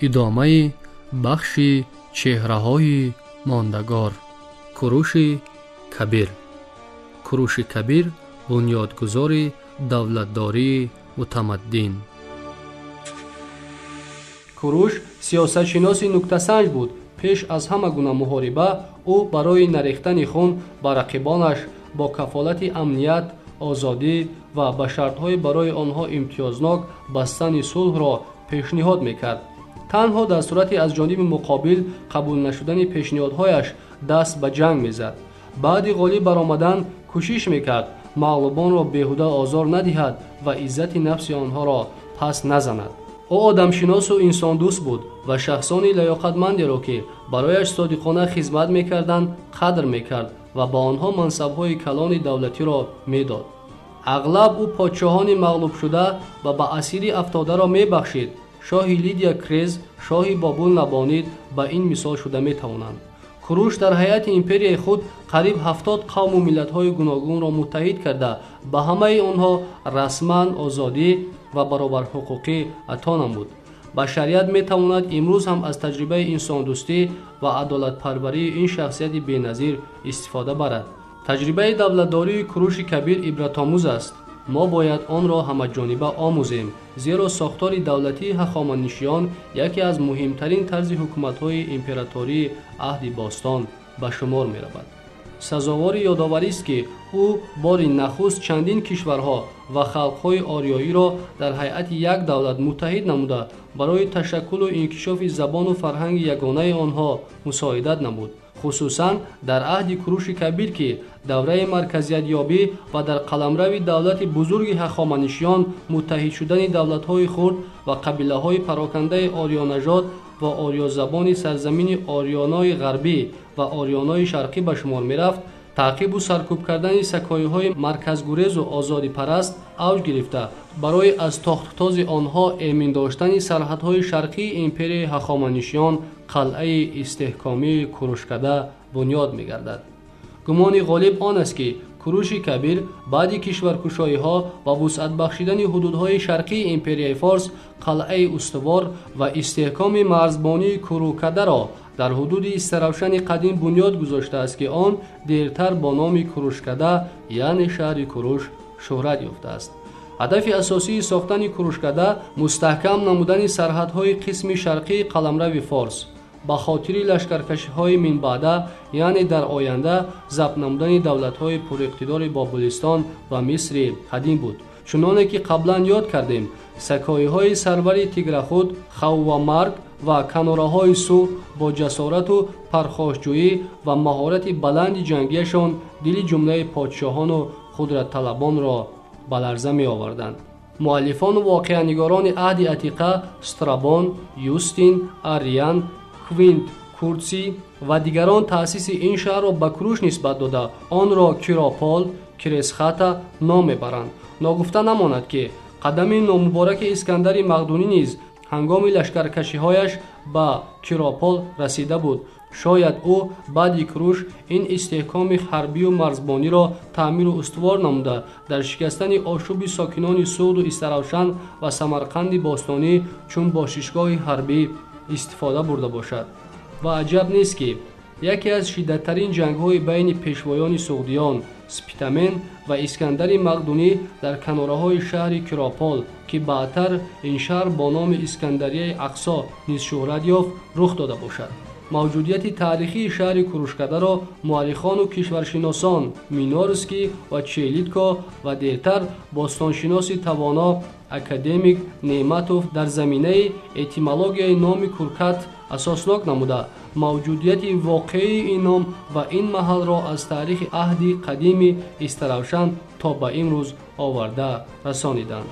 ادامه بخش چهره‌های ماندگار. کوروش کبیر. کوروش کبیر بنیادگذار دولتداری متمدن. کوروش سیاستشناسی نکته‌سنج بود. پیش از همه گونه محاربه او برای نریختن خون به رقیبانش با کفالت امنیت، آزادی و به شرط‌های برای آنها امتیازناک بستن صلح را پیشنهاد می‌کرد. تنها در صورتی از جانب مقابل قبول نشدن پیشنهادهایش دست به جنگ می‌زد. بعد غالب برآمدن کوشش می‌کرد مغلوبان را بیهوده آزار ندهد و عزت نفس آنها را پس نزند. او آدمشناس و انسان دوست بود و شخصان لیاقتمندی را که برایش صادقانه خدمت می‌کردند قدر می‌کرد و با آنها منصب‌های کلان دولتی را می‌داد. اغلب او پادشاهان مغلوب شده و به اسیری افتاده را می‌بخشید. شاه لیدیا کرز، شاه بابل نبانید به این مثال شده می‌توانند. کوروش در هیئت امپریای خود قریب 70 قوم و ملت‌های گوناگون را متحد کرده به همه آنها رسما آزادی و برابر حقوقی عطا نمود. بشریت می‌تواند امروز هم از تجربه انسان دوستی و عدالت پروری این شخصیت بی‌نظیر استفاده برد. تجربه دولتداری کوروش کبیر عبرت‌آموز است. ما باید آن را همه‌جانبه آموزیم، زیرا ساختار دولتی هخامنشیان یکی از مهمترین طرز حکومت‌های امپراتوری عهد باستان به شمار می‌رود. سزاوار یادآوری است که او بار نخست چندین کشورها و خلق‌های آریایی را در هیئت یک دولت متحد نموده برای تشکل و انکشاف زبان و فرهنگ یگانه آنها مساعدت نمود. خصوصاً در عهد کوروش کبیر که دوره مرکزیت یابی و در قلمرو دولت بزرگ هخامنشیان متحد شدن دولت‌های خرد و قبیله‌های پراکنده آریانژاد و آریا زبان سرزمین آریانای غربی و آریانای شرقی به شمار می‌رفت، تعقیب و سرکوب کردن سکایی‌های مرکزگریز و آزادی پرست اوج گرفته برای از تاخت‌تاز آنها ایمن داشتن سرحدهای شرقی امپری هخامنشیان قلعه استحکامی کوروشکده بنیاد می‌گردد. گمان غالب آن است که کوروش کبیر بعد کشورکشایی‌ها و وسعت بخشیدن حدودهای شرقی امپریای فارس قلعه استوار و استحکام مرزبانی کوروکده را در حدود استروشن قدیم بنیاد گذاشته است که آن دیرتر با نام کوروشکده یعنی شهر کوروش شهرت یافته است. هدف اساسی ساختن کوروشکده مستحکم نمودن سرحدهای قسم شرقی قلمرو فارس به خاطر لشکرکشی‌های من بعده، یعنی در آینده ضبط نمودن دولت‌های پراقتدار بابلستان و مصر قدیم بود. چنانه که قبلا یاد کردیم، سکایی‌های سرور تیگرخود، خوامرگ و کناره‌های سو با جسارت و پرخاشجویی و مهارت بلند جنگیشان دل جمله پادشاهان و قدرت طلبان را به لرزه می آوردند. مؤلفان و واقعه‌نگاران عهد عتیقه استرابون، یوستین، آریان، کوینت کورسی و دیگران تأسیس این شهر را به کوروش نسبت داده آن را کیراپول، کرسخاتا نام میبرند. ناگفته نماند که قدم نامبارک اسکندر مقدونی نیز هنگام لشکرکشی‌هایش به کیراپول رسیده بود. شاید او بعد کوروش این استحکام حربی و مرزبانی را تعمیر و استوار نموده در شکستن آشوب ساکنان سود و استروشن و سمرقند باستانی چون باششگاه حربی استفاده برده باشد. و عجب نیست که یکی از شدیدترین جنگ‌های بین پیشوایان سغدیان، سپیتامن و اسکندر مقدونی در کناره‌های شهر کیراپول که بعدتر این شهر با نام اسکندریه اقصا نیز شهرت یافت رخ داده باشد. موجودیت تاریخی شهر کوروشکده را مورخان و کشورشناسان مینارسکی و چیلیتکا و دیرتر باستانشناس توانا اکادمیک نیماتوف در زمینه اتیمولوژی نام کورکات اساسناک نموده موجودیت واقعی این نام و این محل را از تاریخ عهد قدیم استروشن تا به امروز آورده رسانیدند.